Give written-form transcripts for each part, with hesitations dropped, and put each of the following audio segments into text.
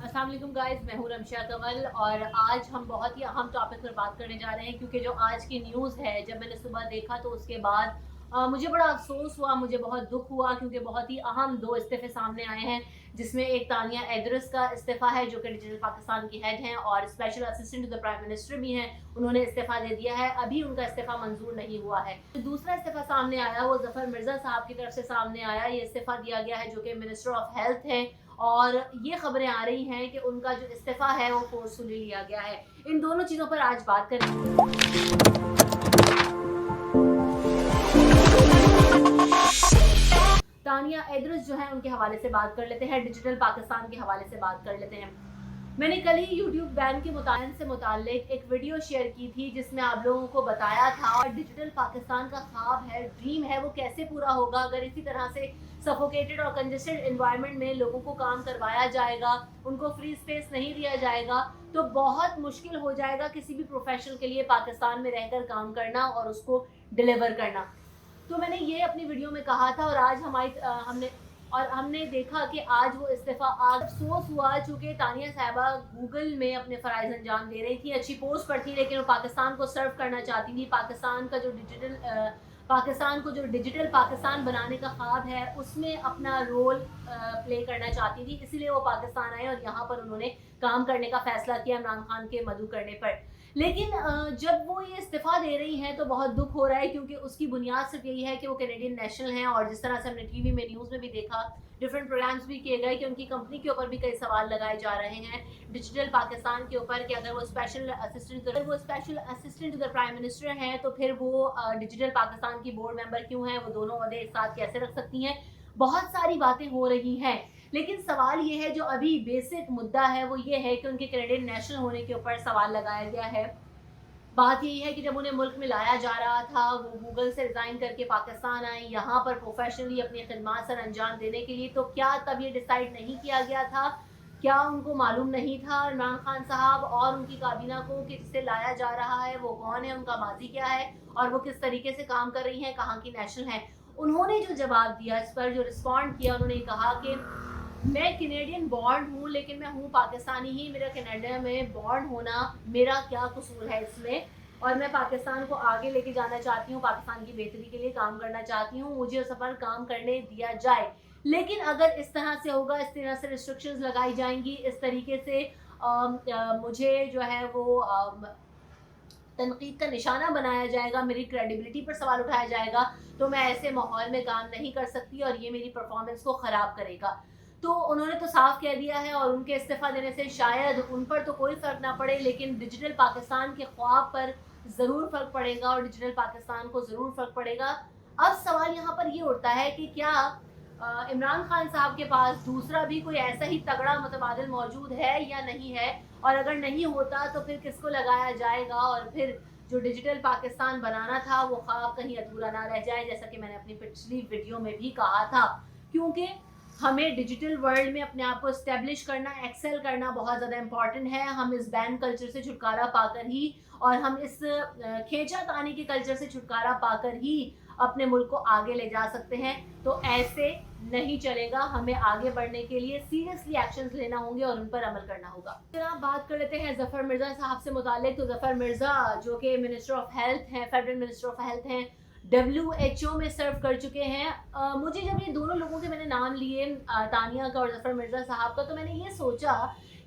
अस्सलाम वालेकुम गाइस, मैं हूँ रमशा कंवल और आज हम बहुत ही अहम टॉपिक पर बात करने जा रहे हैं क्योंकि जो आज की न्यूज़ है, जब मैंने सुबह देखा तो उसके बाद मुझे बड़ा अफसोस हुआ, मुझे बहुत दुख हुआ क्योंकि बहुत ही अहम दो इस्तीफ़े सामने आए हैं, जिसमें एक तानिया इदरिस का इस्तीफ़ा है जो कि डिजिटल पाकिस्तान की हेड हैं और special assistant to the prime minister भी हैं। उन्होंने इस्तीफ़ा दे दिया है, अभी उनका इस्तीफ़ा मंजूर नहीं हुआ है। दूसरा इस्तीफ़ा सामने आया वो ज़फ़र मिर्ज़ा साहब की तरफ से सामने आया, ये इस्तीफ़ा दिया गया है जो कि मिनिस्टर ऑफ हेल्थ हैं और ये खबरें आ रही हैं कि उनका जो इस्तीफ़ा है वो फोर्सफुली लिया गया है। इन दोनों चीज़ों पर आज बात करेंगे। तानिया इदरिस जो है उनके हवाले से बात कर लेते हैं, डिजिटल पाकिस्तान के हवाले से बात कर लेते हैं। मैंने कल ही यूट्यूब बैन के से मुतालिक एक वीडियो शेयर की थी जिसमें आप लोगों को बताया था और डिजिटल पाकिस्तान का ख्वाब है, ड्रीम है, वो कैसे पूरा होगा अगर इसी तरह से सफोकेटेड और कंजेस्टेड एनवायरनमेंट में लोगों को काम करवाया जाएगा, उनको फ्री स्पेस नहीं दिया जाएगा तो बहुत मुश्किल हो जाएगा किसी भी प्रोफेशन के लिए पाकिस्तान में रहकर काम करना और उसको डिलीवर करना। तो मैंने ये अपनी वीडियो में कहा था और आज हमने देखा कि आज वो इस्तीफ़ा अफसोस हुआ चूँकि तानिया साहिबा गूगल में अपने फ़राइज़ अंजाम दे रही थी, अच्छी पोस्ट पर थी लेकिन वो पाकिस्तान को सर्व करना चाहती थी। पाकिस्तान को जो डिजिटल पाकिस्तान बनाने का ख्वाब है उसमें अपना रोल प्ले करना चाहती थी, इसीलिए वो पाकिस्तान आए और यहाँ पर उन्होंने काम करने का फ़ैसला किया इमरान खान के मदऊ करने पर। लेकिन जब वो ये इस्तीफ़ा दे रही हैं तो बहुत दुख हो रहा है क्योंकि उसकी बुनियाद सिर्फ यही है कि वो कैनेडियन नेशनल हैं और जिस तरह से हमने टीवी में न्यूज़ में भी देखा, डिफरेंट प्रोग्राम्स भी किए गए कि उनकी कंपनी के ऊपर भी कई सवाल लगाए जा रहे हैं डिजिटल पाकिस्तान के ऊपर कि अगर वो special assistant to the prime minister हैं तो फिर वो डिजिटल पाकिस्तान की बोर्ड मेंबर क्यों हैं, वो दोनों ओहदे एक साथ कैसे रख सकती हैं। बहुत सारी बातें हो रही हैं लेकिन सवाल ये है जो अभी बेसिक मुद्दा है वो ये है कि उनके कैनेडियन नेशनल होने के ऊपर सवाल लगाया गया है। बात यही है कि जब उन्हें मुल्क में लाया जा रहा था वो गूगल से रिज़ाइन करके पाकिस्तान आई यहाँ पर प्रोफेशनली अपनी खिदमत सर अंजाम देने के लिए, तो क्या तब ये डिसाइड नहीं किया गया था, क्या उनको मालूम नहीं था इमरान खान साहब और उनकी काबीना को कि जिसे लाया जा रहा है वो कौन है, उनका माजी क्या है और वो किस तरीके से काम कर रही हैं, कहाँ की नेशनल है। उन्होंने जो जवाब दिया, इस पर जो रिस्पॉन्ड किया, उन्होंने कहा कि मैं कैनेडियन बॉर्न हूँ लेकिन मैं हूँ पाकिस्तानी ही, मेरा कनाडा में बॉर्न होना मेरा क्या कसूर है इसमें, और मैं पाकिस्तान को आगे लेके जाना चाहती हूँ, पाकिस्तान की बेहतरी के लिए काम करना चाहती हूँ, मुझे उस पर काम करने दिया जाए। लेकिन अगर इस तरह से होगा, इस तरह से रिस्ट्रिक्शंस लगाई जाएंगी, इस तरीके से मुझे जो है वो तनकीद का निशाना बनाया जाएगा, मेरी क्रेडिबिलिटी पर सवाल उठाया जाएगा, तो मैं ऐसे माहौल में काम नहीं कर सकती और ये मेरी परफॉर्मेंस को ख़राब करेगा। तो उन्होंने तो साफ कह दिया है और उनके इस्तीफ़ा देने से शायद उन पर तो कोई फ़र्क ना पड़े लेकिन डिजिटल पाकिस्तान के ख्वाब पर ज़रूर फ़र्क पड़ेगा और डिजिटल पाकिस्तान को ज़रूर फ़र्क पड़ेगा। अब सवाल यहाँ पर ये उठता है कि क्या इमरान खान साहब के पास दूसरा भी कोई ऐसा ही तगड़ा मुतबादिल मौजूद है या नहीं है, और अगर नहीं होता तो फिर किसको लगाया जाएगा और फिर जो डिजिटल पाकिस्तान बनाना था वो ख्वाब कहीं अधूरा ना रह जाए, जैसा कि मैंने अपनी पिछली वीडियो में भी कहा था। क्योंकि हमें डिजिटल वर्ल्ड में अपने आप को इस्टेब्लिश करना, एक्सेल करना बहुत ज़्यादा इंपॉर्टेंट है। हम इस बैन कल्चर से छुटकारा पाकर ही और हम इस खींचातानी के कल्चर से छुटकारा पाकर ही अपने मुल्क को आगे ले जा सकते हैं। तो ऐसे नहीं चलेगा, हमें आगे बढ़ने के लिए सीरियसली एक्शंस लेना होंगे और उन पर अमल करना होगा। फिर आप बात कर लेते हैं ज़फ़र मिर्ज़ा साहब से मुतालिक। तो ज़फ़र मिर्ज़ा जो कि मिनिस्टर ऑफ हेल्थ हैं, फेडरल मिनिस्टर ऑफ हेल्थ हैं, WHO में सर्व कर चुके हैं। मुझे जब ये दोनों लोगों के मैंने नाम लिए, तानिया का और ज़फ़र मिर्ज़ा साहब का, तो मैंने ये सोचा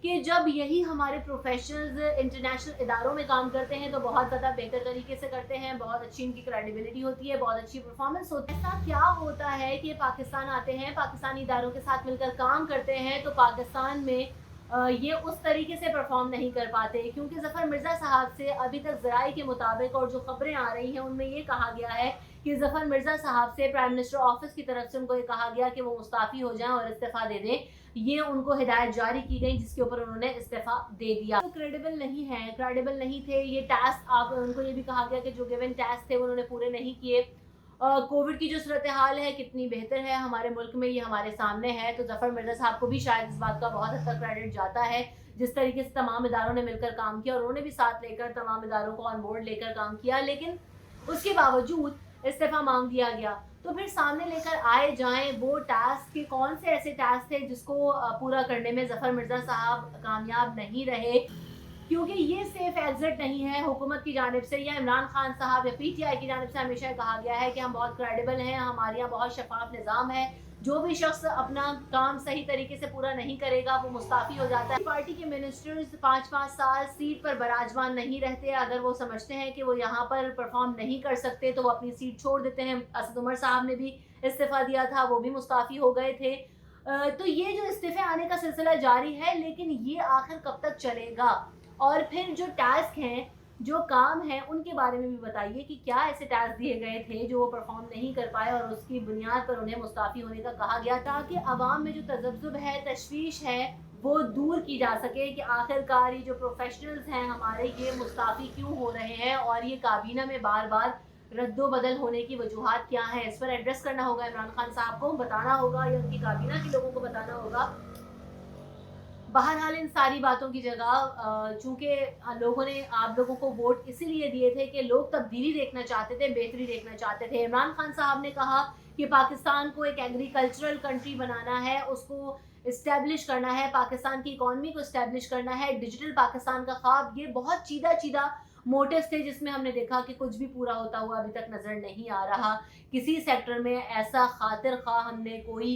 कि जब यही हमारे प्रोफेशनल्स इंटरनेशनल इदारों में काम करते हैं तो बहुत ज़्यादा बेहतर तरीके से करते हैं, बहुत अच्छी इनकी क्रेडिबिलिटी होती है, बहुत अच्छी परफॉर्मेंस होती है। ऐसा क्या होता है कि पाकिस्तान आते हैं, पाकिस्तानी इदारों के साथ मिलकर काम करते हैं तो पाकिस्तान में ये उस तरीके से परफॉर्म नहीं कर पाते, क्योंकि ज़फ़र मिर्ज़ा साहब से अभी तक ज़राए के मुताबिक और जो खबरें आ रही हैं उनमें ये कहा गया है कि ज़फ़र मिर्ज़ा साहब से प्राइम मिनिस्टर ऑफिस की तरफ से उनको ये कहा गया कि वो मुस्ताफ़ी हो जाएं और इस्तीफ़ा दे दें। ये उनको हिदायत जारी की गई जिसके ऊपर उन्होंने इस्तीफ़ा दे दिया। तो क्रेडिबल नहीं थे ये टास्क। आप उनको ये भी कहा गया कि जो गिवन टास्क थे उन्होंने पूरे नहीं किए। कोविड की जो सूरत हाल है कितनी बेहतर है हमारे मुल्क में, ये हमारे सामने है। तो ज़फ़र मिर्ज़ा साहब को भी शायद इस बात का बहुत हद तक क्रेडिट जाता है, जिस तरीके से तमाम इदारों ने मिलकर काम किया और उन्होंने भी साथ लेकर तमाम इदारों को ऑन बोर्ड लेकर काम किया, लेकिन उसके बावजूद इस्तीफ़ा मांग दिया गया। तो फिर सामने लेकर आए जाएं वो टास्क के कौन से ऐसे टास्क थे जिसको पूरा करने में ज़फ़र मिर्ज़ा साहब कामयाब नहीं रहे, क्योंकि ये सेफ एग्जिट नहीं है हुकूमत की जानिब से या इमरान खान साहब या पीटीआई की जानिब से। हमेशा कहा गया है कि हम बहुत क्रेडिबल हैं, हमारे यहाँ बहुत शफाफ निज़ाम है, जो भी शख्स अपना काम सही तरीके से पूरा नहीं करेगा वो मुस्ताफ़ी हो जाता है। पार्टी के मिनिस्टर्स 5-5 साल सीट पर बराजमान नहीं रहते, अगर वो समझते हैं कि वो यहाँ पर परफॉर्म नहीं कर सकते तो वो अपनी सीट छोड़ देते हैं। असद उमर साहब ने भी इस्तीफ़ा दिया था, वो भी मुस्ताफ़ी हो गए थे। तो ये जो इस्तीफ़े आने का सिलसिला जारी है, लेकिन ये आखिर कब तक चलेगा? और फिर जो टास्क हैं, जो काम है, उनके बारे में भी बताइए कि क्या ऐसे टास्क दिए गए थे जो वो परफॉर्म नहीं कर पाए और उसकी बुनियाद पर उन्हें मुस्ताफ़ी होने का कहा गया, ताकि आवाम में जो तज़ब्ज़ुब है, तशवीश है, वो दूर की जा सके कि आखिरकार ये जो प्रोफेशनल्स हैं हमारे, ये मुस्ताफ़ी क्यों हो रहे हैं और ये काबीना में बार बार रद्दो बदल होने की वजूहात क्या हैं। इस पर एड्रेस करना होगा इमरान खान साहब को, बताना होगा या उनकी काबीना के लोगों को बताना होगा। बहरहाल इन सारी बातों की जगह चूँकि लोगों ने आप लोगों को वोट इसीलिए दिए थे कि लोग तब्दीली देखना चाहते थे, बेहतरी देखना चाहते थे। इमरान खान साहब ने कहा कि पाकिस्तान को एक एग्रीकल्चरल कंट्री बनाना है, उसको इस्टेब्लिश करना है, पाकिस्तान की इकॉनमी को इस्टेब्लिश करना है, डिजिटल पाकिस्तान का ख्वाब। ये बहुत चीदा मोटिव्स थे जिसमें हमने देखा कि कुछ भी पूरा होता हुआ अभी तक नज़र नहीं आ रहा। किसी सेक्टर में ऐसा खातिर ख्वाह हमने कोई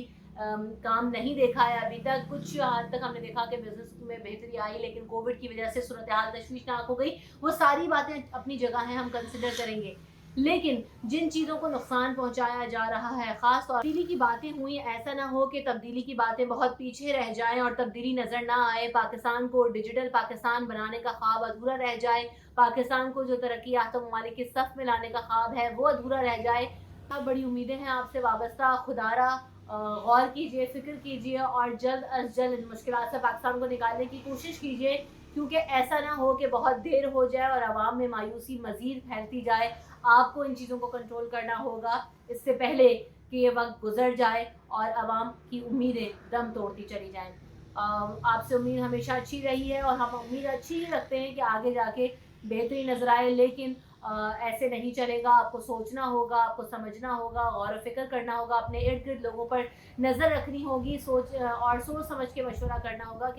काम नहीं देखा है अभी तक। कुछ हद तक हमने देखा कि बिजनेस में बेहतरी आई, लेकिन कोविड की वजह से सूरत हाल तशवीशनाक हो गई। वो सारी बातें अपनी जगह हैं, हम कंसिडर करेंगे, लेकिन जिन चीज़ों को नुकसान पहुंचाया जा रहा है, ख़ास तौर तब्दीली की बातें हुई, ऐसा ना हो कि तब्दीली की बातें बहुत पीछे रह जाएं और तब्दीली नज़र ना आए, पाकिस्तान को डिजिटल पाकिस्तान बनाने का ख्वाब अधूरा रह जाए, पाकिस्तान को जो तरक्की याफ्ता ममालिक की सफ़ में लाने का ख्वाब है वो अधूरा रह जाए। बहुत बड़ी उम्मीदें हैं आपसे वाबस्ता। खुदारा गौर कीजिए, फ़िक्र कीजिए और जल्द अज जल्द इन मुश्किलात से पाकिस्तान को निकालने की कोशिश कीजिए, क्योंकि ऐसा ना हो कि बहुत देर हो जाए और आवाम में मायूसी मज़ीद फैलती जाए। आपको इन चीज़ों को कंट्रोल करना होगा इससे पहले कि ये वक्त गुजर जाए और आवाम की उम्मीदें दम तोड़ती चली जाएं। आपसे उम्मीद हमेशा अच्छी रही है और हम उम्मीद अच्छी ही रखते हैं कि आगे जाके बेहतरी नज़र आए, लेकिन ऐसे नहीं चलेगा। आपको सोचना होगा, आपको समझना होगा, गौर फ़िक्र करना होगा, अपने इर्द गिर्द लोगों पर नज़र रखनी होगी, सोच समझ के मशवरा करना होगा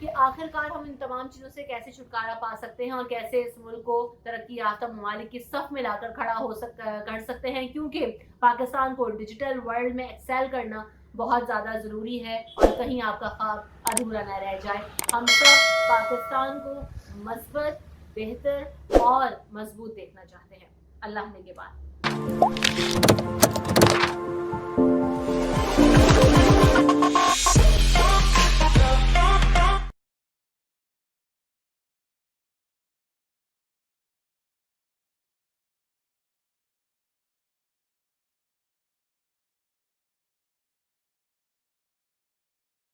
कि आखिरकार हम इन तमाम चीज़ों से कैसे छुटकारा पा सकते हैं और कैसे इस मुल्क को तरक्की याफ्ता ममालिक की सफ़ में लाकर खड़ा कर सकते हैं, क्योंकि पाकिस्तान को डिजिटल वर्ल्ड में एक्सेल करना बहुत ज़्यादा ज़रूरी है और कहीं आपका ख्वाब अधूरा न रह जाए। हम सब पाकिस्तान को मस्बत, बेहतर और मजबूत देखना चाहते हैं। अल्लाह ने के बाद।